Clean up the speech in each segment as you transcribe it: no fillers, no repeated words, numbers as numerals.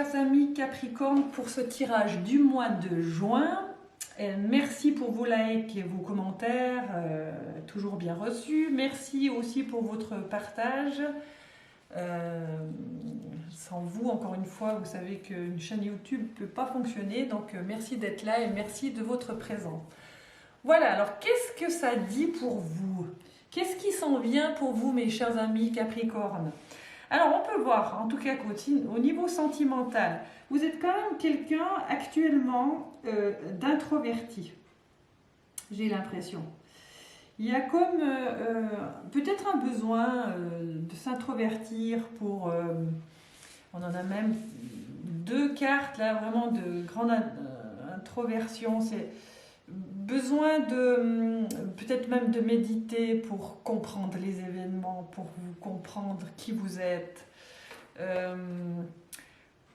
chers amis Capricorne, pour ce tirage du mois de juin. Merci pour vos likes et vos commentaires, toujours bien reçus. Merci aussi pour votre partage. Sans vous, encore une fois, vous savez qu'une chaîne YouTube ne peut pas fonctionner. Donc merci d'être là et merci de votre présence. Voilà, alors qu'est-ce que ça dit pour vous? Qu'est-ce qui s'en vient pour vous, mes chers amis Capricorne? Alors, on peut voir, en tout cas au niveau sentimental, vous êtes quand même quelqu'un actuellement d'introverti, j'ai l'impression. Il y a comme peut-être un besoin de s'introvertir pour... on en a même deux cartes, là, vraiment de grande introversion. C'est besoin de peut-être même de méditer pour comprendre les événements, pour vous comprendre qui vous êtes,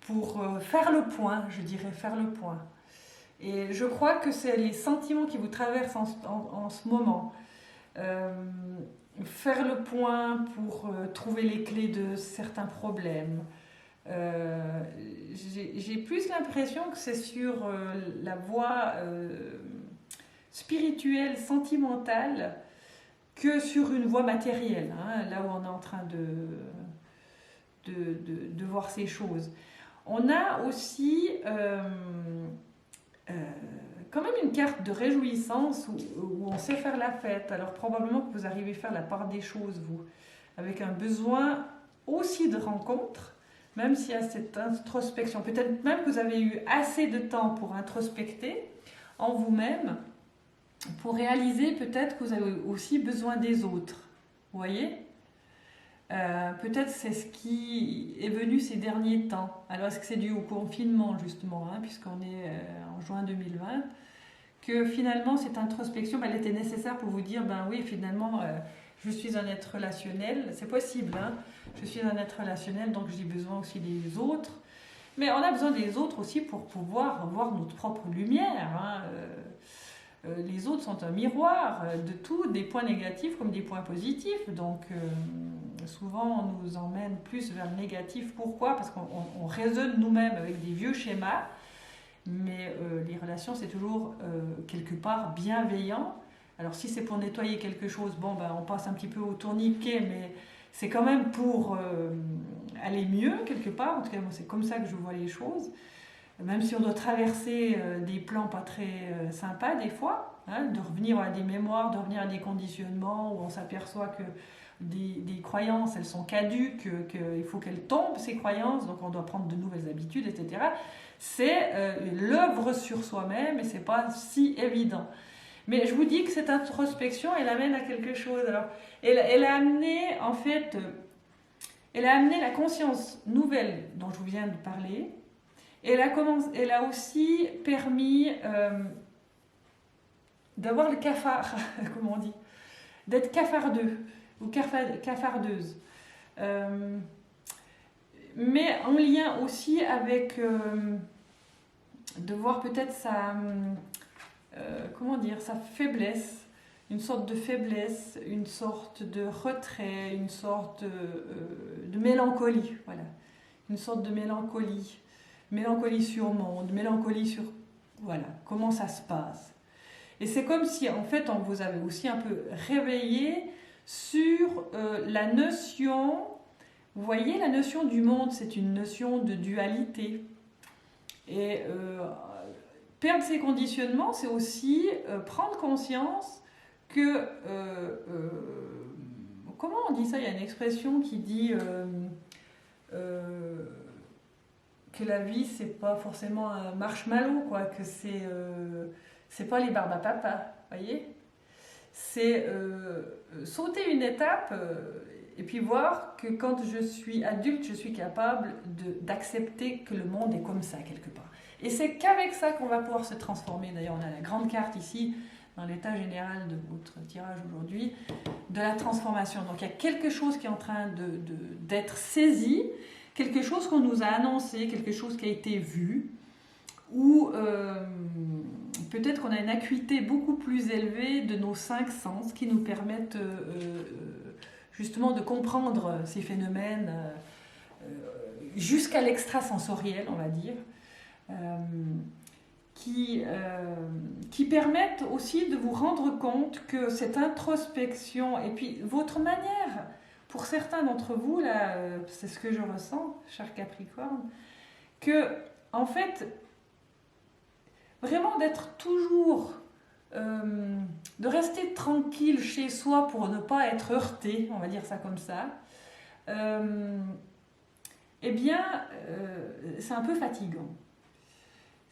pour faire le point, je dirais faire le point. Et je crois que c'est les sentiments qui vous traversent en ce moment. Faire le point pour trouver les clés de certains problèmes. J'ai plus l'impression que c'est sur la voie spirituelle, sentimentale, que sur une voie matérielle, hein, là où on est en train de voir ces choses. On a aussi quand même une carte de réjouissance où on sait faire la fête. Alors probablement que vous arrivez à faire la part des choses, vous, avec un besoin aussi de rencontre, même s'il y a cette introspection. Peut-être même que vous avez eu assez de temps pour introspecter en vous-même, pour réaliser peut-être que vous avez aussi besoin des autres. Vous voyez ? Peut-être c'est ce qui est venu ces derniers temps. Alors est-ce que c'est dû au confinement justement, hein, puisqu'on est en juin 2020, que finalement cette introspection, elle était nécessaire pour vous dire, ben oui, finalement, je suis un être relationnel, c'est possible, hein, je suis un être relationnel, donc j'ai besoin aussi des autres. Mais on a besoin des autres aussi pour pouvoir voir notre propre lumière, hein. Les autres sont un miroir de tout, des points négatifs comme des points positifs. Donc souvent on nous emmène plus vers le négatif. Pourquoi? Parce qu'on raisonne nous-mêmes avec des vieux schémas. Mais les relations, c'est toujours quelque part bienveillant. Alors si c'est pour nettoyer quelque chose, bon, ben, on passe un petit peu au tourniquet, mais c'est quand même pour aller mieux quelque part. En tout cas, moi, c'est comme ça que je vois les choses. Même si on doit traverser des plans pas très sympas des fois, hein, de revenir à des mémoires, de revenir à des conditionnements où on s'aperçoit que des croyances, elles sont caduques, qu'il faut qu'elles tombent, ces croyances, donc on doit prendre de nouvelles habitudes, etc. C'est l'œuvre sur soi-même et c'est pas si évident. Mais je vous dis que cette introspection, elle amène à quelque chose. Alors, elle a amené, en fait, elle a amené la conscience nouvelle dont je vous viens de parler. Elle a aussi permis d'avoir le cafard, comment on dit, d'être cafardeux ou cafardeuse. Mais en lien aussi avec de voir peut-être comment dire, sa faiblesse, une sorte de faiblesse, une sorte de retrait, une sorte de mélancolie, voilà, une sorte de mélancolie. Mélancolie sur le monde, mélancolie sur voilà, comment ça se passe. Et c'est comme si en fait on vous avait aussi un peu réveillé sur la notion, vous voyez, la notion du monde, c'est une notion de dualité. Et perdre ses conditionnements, c'est aussi prendre conscience que, comment on dit ça? Il y a une expression qui dit... que la vie, c'est pas forcément un marshmallow, quoi, que c'est pas les barbes à papa, voyez? C'est sauter une étape et puis voir que quand je suis adulte, je suis capable d'accepter que le monde est comme ça, quelque part. Et c'est qu'avec ça qu'on va pouvoir se transformer. D'ailleurs, on a la grande carte ici, dans l'état général de votre tirage aujourd'hui, de la transformation. Donc il y a quelque chose qui est en train d'être saisi, quelque chose qu'on nous a annoncé, quelque chose qui a été vu, ou peut-être qu'on a une acuité beaucoup plus élevée de nos 5 sens qui nous permettent justement de comprendre ces phénomènes jusqu'à l'extrasensoriel, on va dire, qui permettent aussi de vous rendre compte que cette introspection, et puis votre manière, pour certains d'entre vous, là, c'est ce que je ressens, cher Capricorne, que, en fait, vraiment d'être toujours, de rester tranquille chez soi pour ne pas être heurté, on va dire ça comme ça, eh bien, c'est un peu fatigant.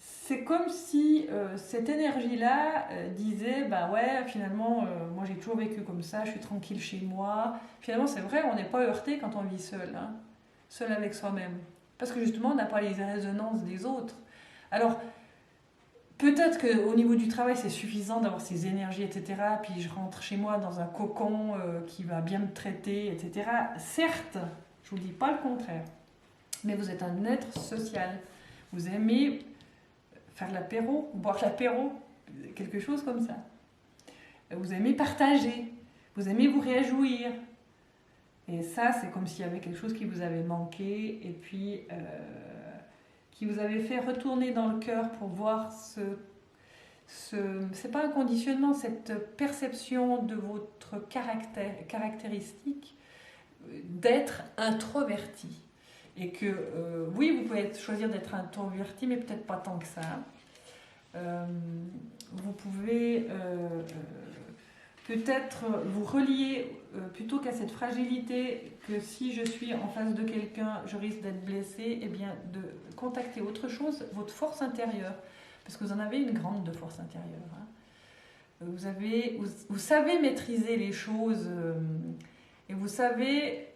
C'est comme si cette énergie-là disait, bah ouais, finalement, moi j'ai toujours vécu comme ça, je suis tranquille chez moi. Finalement, c'est vrai, on n'est pas heurté quand on vit seul, hein, seul avec soi-même. Parce que justement, on n'a pas les résonances des autres. Alors, peut-être qu'au niveau du travail, c'est suffisant d'avoir ces énergies, etc. Puis je rentre chez moi dans un cocon qui va bien me traiter, etc. Certes, je ne vous dis pas le contraire. Mais vous êtes un être social. Vous aimez faire l'apéro, boire l'apéro, quelque chose comme ça. Vous aimez partager, vous aimez vous réjouir. Et ça, c'est comme s'il y avait quelque chose qui vous avait manqué et puis qui vous avait fait retourner dans le cœur pour voir c'est pas un conditionnement, cette perception de votre caractéristique d'être introverti. Et que, oui, vous pouvez choisir d'être introverti, mais peut-être pas tant que ça. Vous pouvez peut-être vous relier plutôt qu'à cette fragilité que si je suis en face de quelqu'un, je risque d'être blessé, et bien de contacter autre chose, votre force intérieure. Parce que vous en avez une grande de force intérieure. Hein. Vous savez maîtriser les choses et vous savez...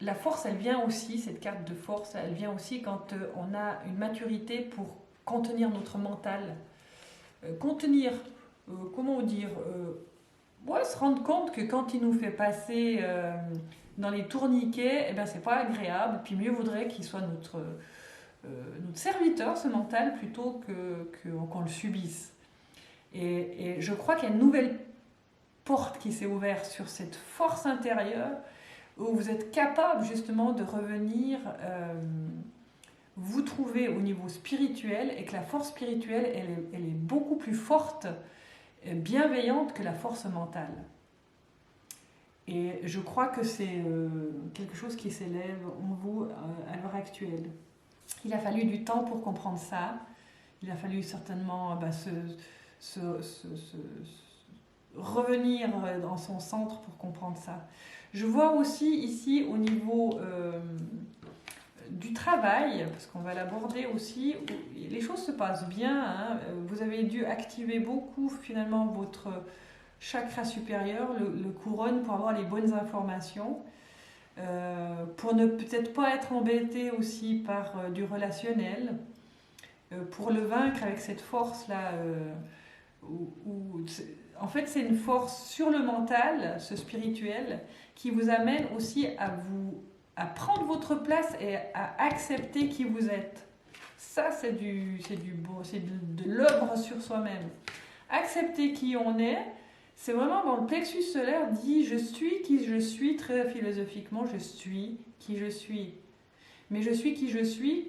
La force, elle vient aussi, cette carte de force, elle vient aussi quand on a une maturité pour contenir notre mental. Comment dire ouais, se rendre compte que quand il nous fait passer dans les tourniquets, eh ben, c'est pas agréable. Puis mieux vaudrait qu'il soit notre serviteur, ce mental, plutôt qu'on le subisse. Et je crois qu'il y a une nouvelle porte qui s'est ouverte sur cette force intérieure où vous êtes capable justement de revenir vous trouver au niveau spirituel et que la force spirituelle, elle est beaucoup plus forte, bienveillante que la force mentale. Et je crois que c'est quelque chose qui s'élève en vous à l'heure actuelle. Il a fallu du temps pour comprendre ça. Il a fallu certainement revenir dans son centre pour comprendre ça. Je vois aussi ici au niveau du travail, parce qu'on va l'aborder aussi, les choses se passent bien. Hein. Vous avez dû activer beaucoup finalement votre chakra supérieur, le couronne, pour avoir les bonnes informations, pour ne peut-être pas être embêté aussi par du relationnel, pour le vaincre avec cette force-là. En fait, c'est une force sur le mental, ce spirituel, qui vous amène aussi à prendre votre place et à accepter qui vous êtes. Ça, c'est beau, c'est de l'œuvre sur soi-même. Accepter qui on est, c'est vraiment dans le plexus solaire dit je suis qui je suis, très philosophiquement, je suis qui je suis. Mais je suis qui je suis,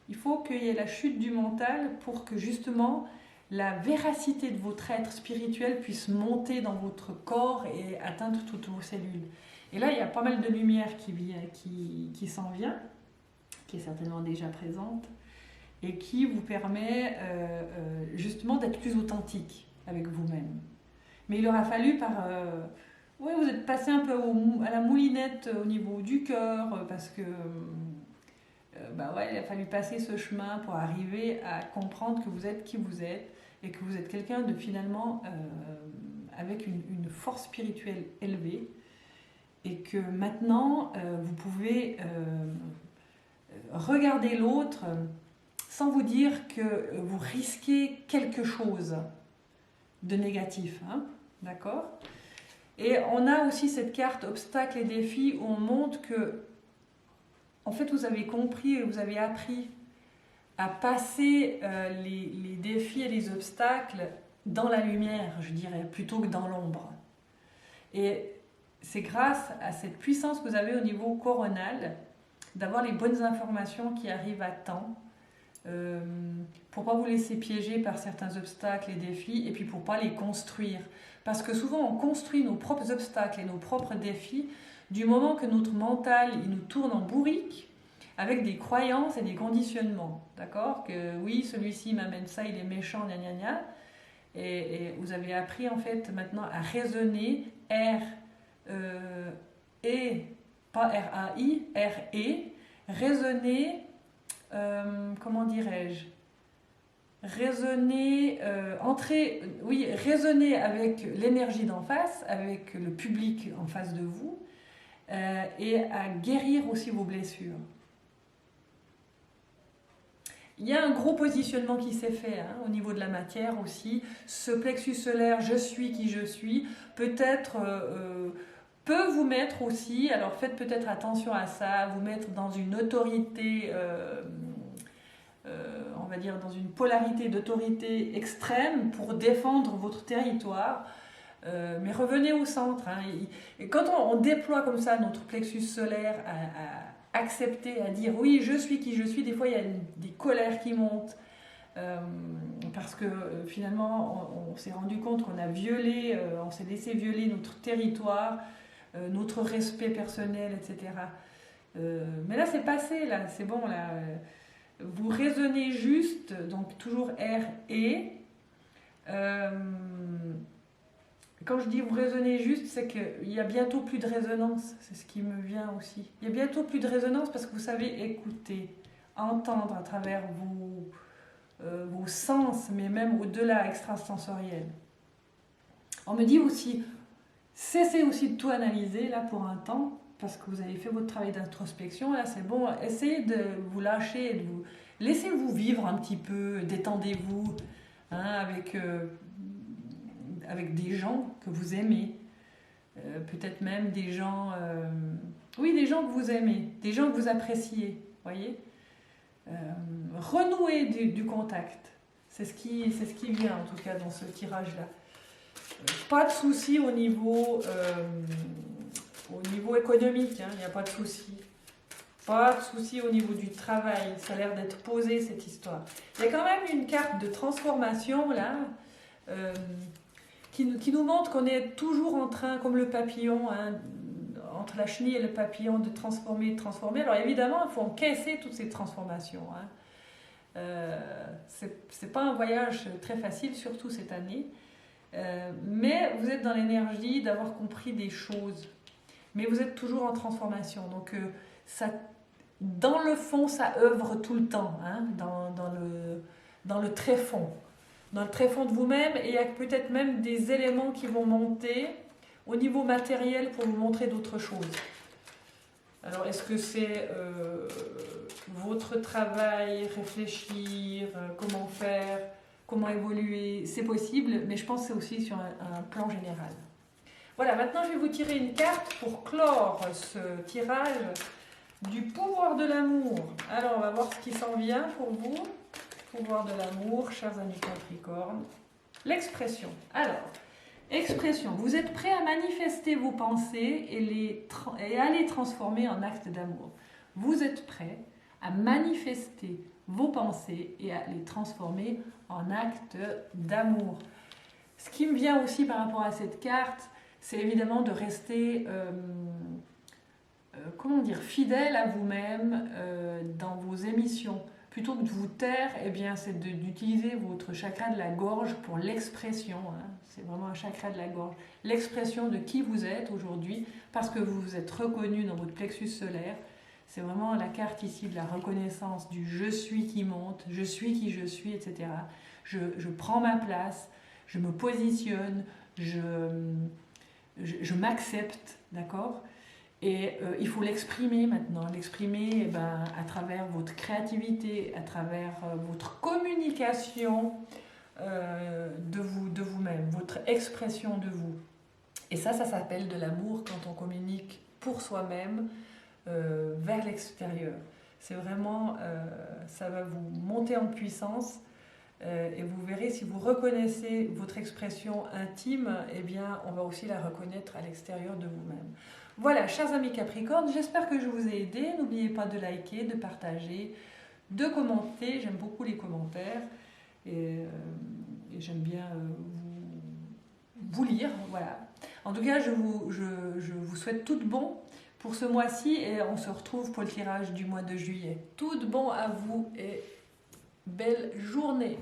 il faut qu'il y ait la chute du mental pour que justement la véracité de votre être spirituel puisse monter dans votre corps et atteindre toutes vos cellules. Et là, il y a pas mal de lumière qui s'en vient, qui est certainement déjà présente, et qui vous permet justement d'être plus authentique avec vous-même. Mais il aura fallu oui, vous êtes passé un peu à la moulinette au niveau du cœur, parce que ouais, il a fallu passer ce chemin pour arriver à comprendre que vous êtes qui vous êtes, et que vous êtes quelqu'un de finalement avec une force spirituelle élevée, et que maintenant vous pouvez regarder l'autre sans vous dire que vous risquez quelque chose de négatif, hein, d'accord ? Et on a aussi cette carte obstacles et défis où on montre que en fait vous avez compris et vous avez appris à passer les défis et les obstacles dans la lumière, je dirais, plutôt que dans l'ombre. Et c'est grâce à cette puissance que vous avez au niveau coronal d'avoir les bonnes informations qui arrivent à temps, pour pas vous laisser piéger par certains obstacles et défis, et puis pour pas les construire. Parce que souvent on construit nos propres obstacles et nos propres défis du moment que notre mental il nous tourne en bourrique avec des croyances et des conditionnements. D'accord? Que oui, celui-ci m'amène ça, il est méchant, gna gna gna. Et vous avez appris en fait maintenant à raisonner et pas R-A-I, R-E, raisonner, comment dirais-je, raisonner, raisonner avec l'énergie d'en face, avec le public en face de vous, et à guérir aussi vos blessures. Il y a un gros positionnement qui s'est fait au niveau de la matière aussi. Ce plexus solaire, je suis qui je suis, peut-être peut vous mettre aussi, alors faites peut-être attention à ça, vous mettre dans une autorité, on va dire dans une polarité d'autorité extrême pour défendre votre territoire. Mais revenez au centre. Et quand on déploie comme ça notre plexus solaire à accepter, à dire oui, je suis qui je suis, des fois il y a des colères qui montent parce que finalement on s'est rendu compte qu'on a violé, on s'est laissé violer notre territoire, notre respect personnel, etc. Mais là c'est passé, là c'est bon, là vous raisonnez juste, donc toujours R et quand je dis vous raisonnez juste, c'est qu'il y a bientôt plus de résonance, c'est ce qui me vient aussi. Il y a bientôt plus de résonance parce que vous savez écouter, entendre à travers vos sens, mais même au-delà, extrasensoriel. On me dit aussi, cessez aussi de tout analyser là pour un temps, parce que vous avez fait votre travail d'introspection, là c'est bon, essayez de vous lâcher, laissez-vous vivre un petit peu, détendez-vous avec des gens que vous aimez, peut-être même des gens, des gens que vous aimez, des gens que vous appréciez, voyez, renouer du contact, c'est ce qui vient en tout cas dans ce tirage-là. Pas de souci au niveau économique, il n'y a pas de souci. Pas de souci au niveau du travail, ça a l'air d'être posé cette histoire. Il y a quand même une carte de transformation là, qui nous montre qu'on est toujours en train, comme le papillon, entre la chenille et le papillon, de transformer. Alors évidemment, il faut encaisser toutes ces transformations. C'est pas un voyage très facile, surtout cette année. Mais vous êtes dans l'énergie d'avoir compris des choses. Mais vous êtes toujours en transformation. Donc dans le fond, ça œuvre tout le temps, dans le tréfonds. Dans le tréfonds de vous-même, et il y a peut-être même des éléments qui vont monter au niveau matériel pour vous montrer d'autres choses. Alors, est-ce que c'est votre travail, réfléchir, comment faire, comment évoluer? C'est possible, mais je pense que c'est aussi sur un plan général. Voilà, maintenant je vais vous tirer une carte pour clore ce tirage du pouvoir de l'amour. Alors, on va voir ce qui s'en vient pour vous. Pouvoir de l'amour, chers amis Capricorne. L'expression. Alors, expression. Vous êtes prêt à manifester vos pensées et à les transformer en actes d'amour. Vous êtes prêt à manifester vos pensées et à les transformer en actes d'amour. Ce qui me vient aussi par rapport à cette carte, c'est évidemment de rester fidèle à vous-même dans vos émissions. Plutôt que de vous taire, eh bien, c'est d'utiliser votre chakra de la gorge pour l'expression. C'est vraiment un chakra de la gorge. L'expression de qui vous êtes aujourd'hui, parce que vous vous êtes reconnu dans votre plexus solaire. C'est vraiment la carte ici de la reconnaissance du je suis qui monte, je suis qui je suis, etc. Je prends ma place, je me positionne, je m'accepte, d'accord ? Et il faut l'exprimer maintenant, l'exprimer à travers votre créativité, à travers votre communication de vous-même, votre expression de vous. Et ça s'appelle de l'amour quand on communique pour soi-même vers l'extérieur. C'est vraiment, ça va vous monter en puissance Et vous verrez, si vous reconnaissez votre expression intime, eh bien, on va aussi la reconnaître à l'extérieur de vous-même. Voilà, chers amis Capricorne, j'espère que je vous ai aidé. N'oubliez pas de liker, de partager, de commenter. J'aime beaucoup les commentaires et j'aime bien vous lire. Voilà. En tout cas, je vous souhaite tout de bon pour ce mois-ci et on se retrouve pour le tirage du mois de juillet. Tout de bon à vous et belle journée.